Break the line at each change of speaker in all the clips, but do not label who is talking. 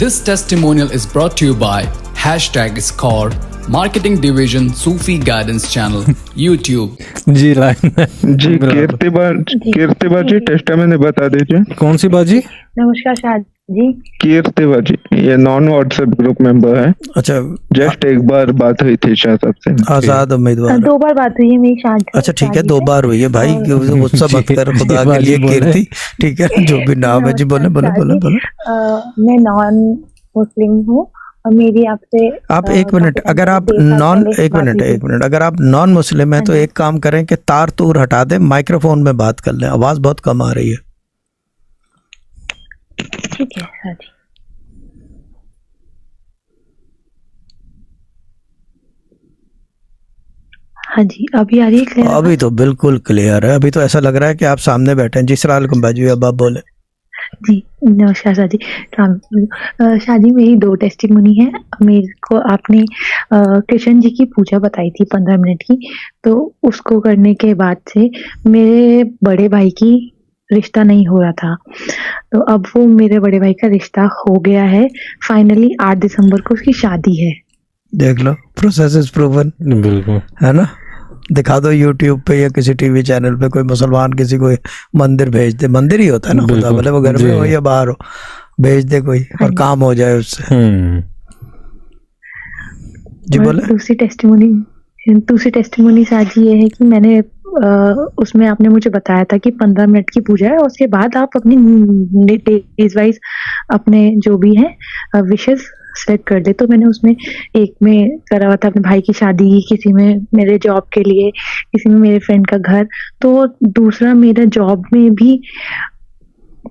This testimonial is brought to you by #Score, Marketing Division, Sufi Guidance Channel, YouTube.
Ji line
ji कीर्तिबा ji testament बता दीजिए।
कौन सी बाजी?
नमस्कार शाह जी।
कीर्तिबा जी ये non WhatsApp group member है।
अच्छा
जस्ट एक बार बात हुई थी शाह साहब से।
आजाद उम्मीदवार।
2 बार बात हुई है मेरी शाह।
अच्छा ठीक है, 2 बार हुई है भाई, गुस्सा मत कर खुदा के लिए कीर्ति, ठीक है जो भी नाम है जी। बोले बोले बोले बोले।
मैं नॉन मुस्लिम हूँ और मेरी आपसे
आप एक मिनट, अगर आप एक मिनट अगर आप नॉन मुस्लिम हैं तो एक काम करें कि तार तूर हटा दें, माइक्रोफोन में बात कर लें, आवाज बहुत कम आ रही है।
ठीक है शाह जी। हाँ जी, अभी आ रही है क्लियर?
अभी तो बिल्कुल क्लियर है, अभी तो ऐसा लग रहा है कि आप सामने बैठे हैं। जी सलाम बाजी, अब आप बोले।
जी नमस्कार शाह जी। शाह जी मेरी 2 टेस्टिमोनी है। मेरे को आपने कृष्ण जी की पूजा बताई थी 15 मिनट की, तो उसको करने के बाद से मेरे बड़े भाई की रिश्ता नहीं हो रहा था, तो अब वो मेरे बड़े भाई का रिश्ता हो गया है। फाइनली 8 दिसंबर को उसकी शादी है।
देख लो, प्रोसेस इज प्रूवन।
बिल्कुल है
ना। दिखा दो यूट्यूब पे या किसी टीवी चैनल पे कोई मुसलमान किसी को मंदिर भेज दे, मंदिर ही होता है ना, खुदा भले वो घर में हो या बाहर हो, भेज दे कोई और काम हो जाए उससे। जी बोले।
दूसरी टेस्टिमोनी शाह जी ये है कि मैंने उसमें आपने मुझे बताया था कि 15 मिनट की पूजा है, उसके बाद आप अपनी डेज वाइज अपने जो भी है विशेस सेलेक्ट कर दे। तो मैंने उसमें एक में करा हुआ था अपने भाई की शादी, किसी में मेरे जॉब के लिए, किसी में मेरे फ्रेंड का घर, तो दूसरा मेरा जॉब में भी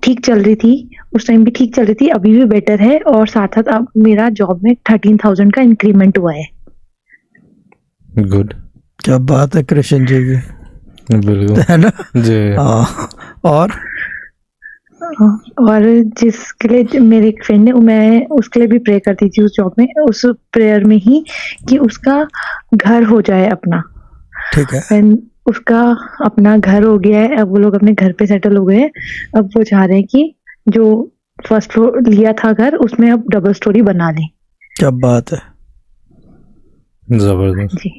ठीक चल रही थी, उस टाइम भी ठीक चल रही थी, अभी भी बेटर है, और साथ साथ अब मेरा जॉब में 13,000 का इंक्रीमेंट हुआ है।
गुड,
क्या बात है कृष्ण जी की,
बिल्कुल
है ना
जी।
और जिसके लिए मेरे एक फ्रेंड है, मैं उसके लिए भी प्रे करती थी उस जॉब में, उस प्रेयर में ही कि उसका घर हो जाए अपना।
ठीक है।
उसका अपना घर हो गया है, अब वो लोग अपने घर पे सेटल हो गए हैं। अब वो चाह रहे हैं कि जो फर्स्ट फ्लोर लिया था घर, उसमें अब डबल स्टोरी बना लें।
क्या बात है,
जबरदस्त
जी।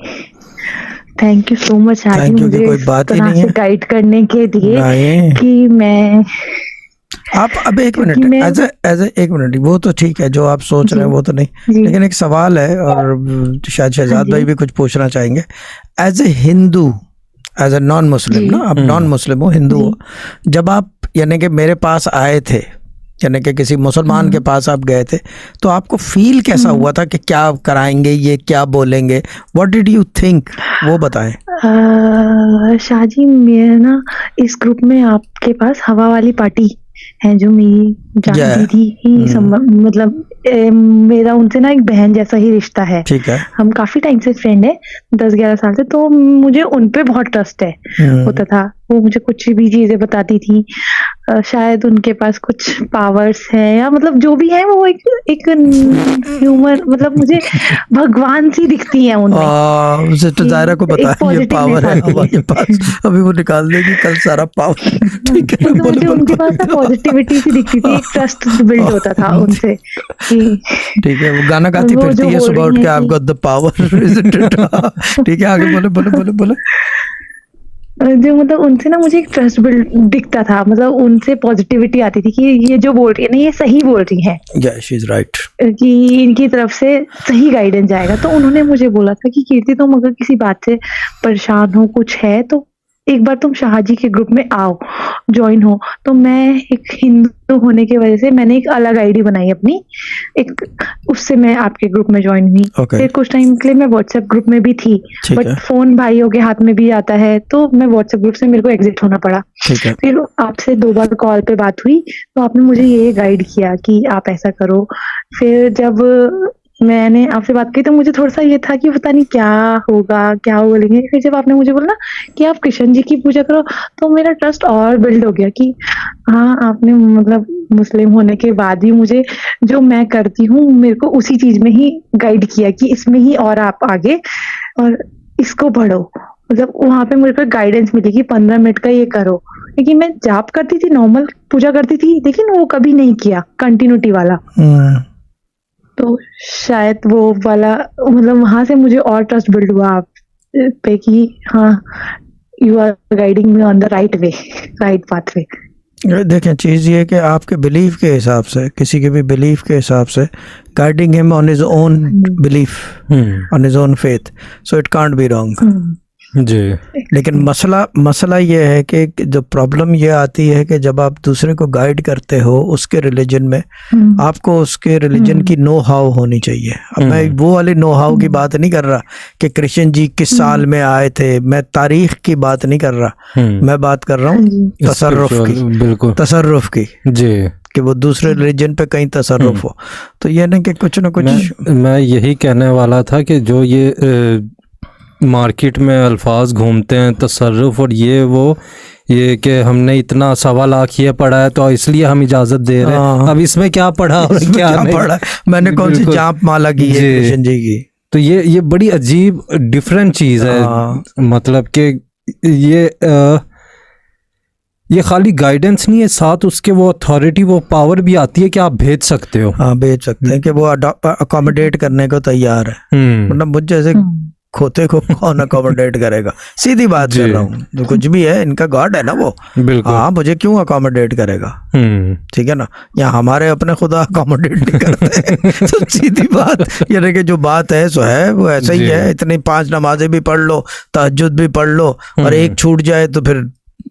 Thank you so much
thank you.
मुझे
कोई बात ही नहीं है,
गाइड करने के लिए कि मैं
आप अब एक मिनट एज एक मिनट, वो तो ठीक है जो आप सोच रहे हैं वो तो नहीं, लेकिन एक सवाल है और शायद शहजाद भाई भी कुछ पूछना चाहेंगे। As a Hindu, as a non Muslim ना, आप नॉन मुस्लिम हो, हिंदू हो, जब आप यानी कि मेरे पास आए थे, यानी कि किसी मुसलमान के पास आप गए थे, तो आपको फील कैसा हुआ था कि क्या कराएंगे, ये क्या बोलेंगे, व्हाट डिड यू थिंक, वो बताएं।
शाह जी मैं ना इस ग्रुप में आपके पास हवा वाली पार्टी है जो मेरी जानती थी, मतलब मेरा उनसे ना एक बहन जैसा ही रिश्ता है।
ठीक है।
हम काफी टाइम से फ्रेंड है, 10-11 साल से, तो मुझे उन पे बहुत ट्रस्ट है होता था। वो मुझे कुछ भी चीजें बताती थी, शायद उनके पास कुछ पावर्स है या मतलब जो भी है, वो एक ह्यूमर, मतलब मुझे भगवान सी दिखती है उनमें।
उसे तो दायरा को बताया ये पावर है हमारे पास, अभी वो निकाल देगी कल सारा पावर। ठीक है,
मुझे उनके पास पॉजिटिविटी सी दिखती थी, एक ट्रस्ट बिल्ड होता था उनसे।
ठीक है, वो गाना गाती फिरती है सुबह उठ के, आई गॉट द पावर, ठीक है, आगे बोले बोले बोले बोले।
जो मतलब उनसे ना मुझे एक ट्रस्ट बिल्ड दिखता था, मतलब उनसे पॉजिटिविटी आती थी कि ये जो बोल रही है ना, ये सही बोल रही है,
शी इज राइट,
कि इनकी तरफ से सही गाइडेंस जाएगा। तो उन्होंने मुझे बोला था कि कीर्ति तुम अगर किसी बात से परेशान हो, कुछ है, तो एक बार तुम शाह जी के ग्रुप में आओ, ज्वाइन हो। तो मैं एक हिंदू होने की वजह से मैंने एक अलग आईडी बनाई अपनी, एक उससे मैं आपके ग्रुप में ज्वाइन हुई। फिर कुछ टाइम के लिए मैं व्हाट्सएप ग्रुप में भी थी, बट फोन भाइयों के हाथ में भी आता है, तो मैं व्हाट्सएप ग्रुप से मेरे को एग्जिट होना पड़ा। फिर आपसे 2 बार कॉल पे बात हुई, तो आपने मुझे ये गाइड किया कि आप ऐसा करो। फिर जब मैंने आपसे बात की तो मुझे थोड़ा सा ये था कि पता नहीं क्या होगा, क्या बोलेंगे। फिर जब आपने मुझे बोला ना कि आप कृष्ण जी की पूजा करो, तो मेरा ट्रस्ट और बिल्ड हो गया कि हाँ, आपने मतलब मुस्लिम होने के बाद ही मुझे जो मैं करती हूँ मेरे को उसी चीज में ही गाइड किया कि इसमें ही और आप आगे और इसको बढ़ो। मतलब वहां पे मुझे गाइडेंस मिली कि 15 मिनट का ये करो, क्योंकि मैं जाप करती थी, नॉर्मल पूजा करती थी, लेकिन वो कभी नहीं किया कंटिन्यूटी वाला। तो शायद वो वाला मतलब वहां से मुझे और ट्रस्ट बिल्ड हुआ आप पे कि हाँ you are guiding me on the right way, right pathway.
देखें, चीज़ ये है कि आपके बिलीफ के हिसाब से, किसी के भी बिलीफ के हिसाब से, guiding him on his own belief, on his own faith, so it can't be wrong.
जी।
लेकिन मसला ये है कि जो प्रॉब्लम ये आती है कि जब आप दूसरे को गाइड करते हो उसके रिलीजन में, आपको उसके रिलीजन की नो हाउ होनी चाहिए। अब मैं वो वाली नो हाउ की बात नहीं कर रहा कि कृष्ण जी किस साल में आए थे, मैं तारीख की बात नहीं कर रहा, मैं बात कर रहा हूँ तसर्रुफ की,
बिल्कुल
तसर्रुफ की
जी,
कि वो दूसरे रिलीजन पे कहीं तसर्रुफ हो। तो ये नहीं कि कुछ ना कुछ
मैं यही कहने वाला था कि जो ये मार्केट में अल्फाज घूमते हैं तसर्रुफ और ये कि हमने इतना 1.25 लाख ये पढ़ा है तो इसलिए हम इजाजत दे रहे हैं। अब इसमें क्या पढ़ा और क्या नहीं
पढ़ा, मैंने कौन सी जाप माला की है कृष्ण जी की।
तो ये बड़ी अजीब डिफरेंट चीज़ है। मतलब कि ये खाली गाइडेंस नहीं है, साथ उसके वो अथॉरिटी, वो पावर भी आती है कि आप भेज सकते हो।
हाँ, भेज सकते हैं कि वो अकोमोडेट करने को तैयार है। मतलब मुझ जैसे खोते को कौन अकोमोडेट करेगा, सीधी बात कर रहा हूँ। जो कुछ भी है इनका गॉड है ना वो, हाँ, मुझे क्यों अकोमोडेट करेगा, ठीक है ना। या हमारे अपने खुदा अकोमोडेट नहीं करते तो सीधी बात यानी कि जो बात है सो है, वो ऐसा ही है। इतनी 5 नमाजें भी पढ़ लो, तहज्जुद भी पढ़ लो, और एक छूट जाए तो फिर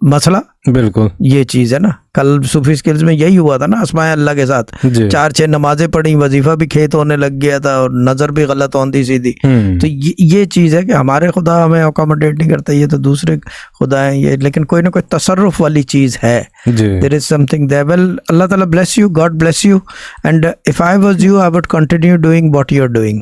मसला।
बिल्कुल ये
चीज है ना। कल सूफी स्किल्स में यही हुआ था ना, अस्माए अल्लाह के साथ 4-6 नमाजें पढ़ी, वजीफा भी खेत होने लग गया था और नजर भी गलत होती सीधी। तो ये चीज है कि हमारे खुदा हमें अकोमोडेट नहीं करते, ये तो दूसरे खुदा हैं ये। लेकिन कोई ना कोई तसर्रुफ वाली चीज है, there is something there. Well, Allah ताला bless you, God bless you, and if I was you I would continue doing what you are doing.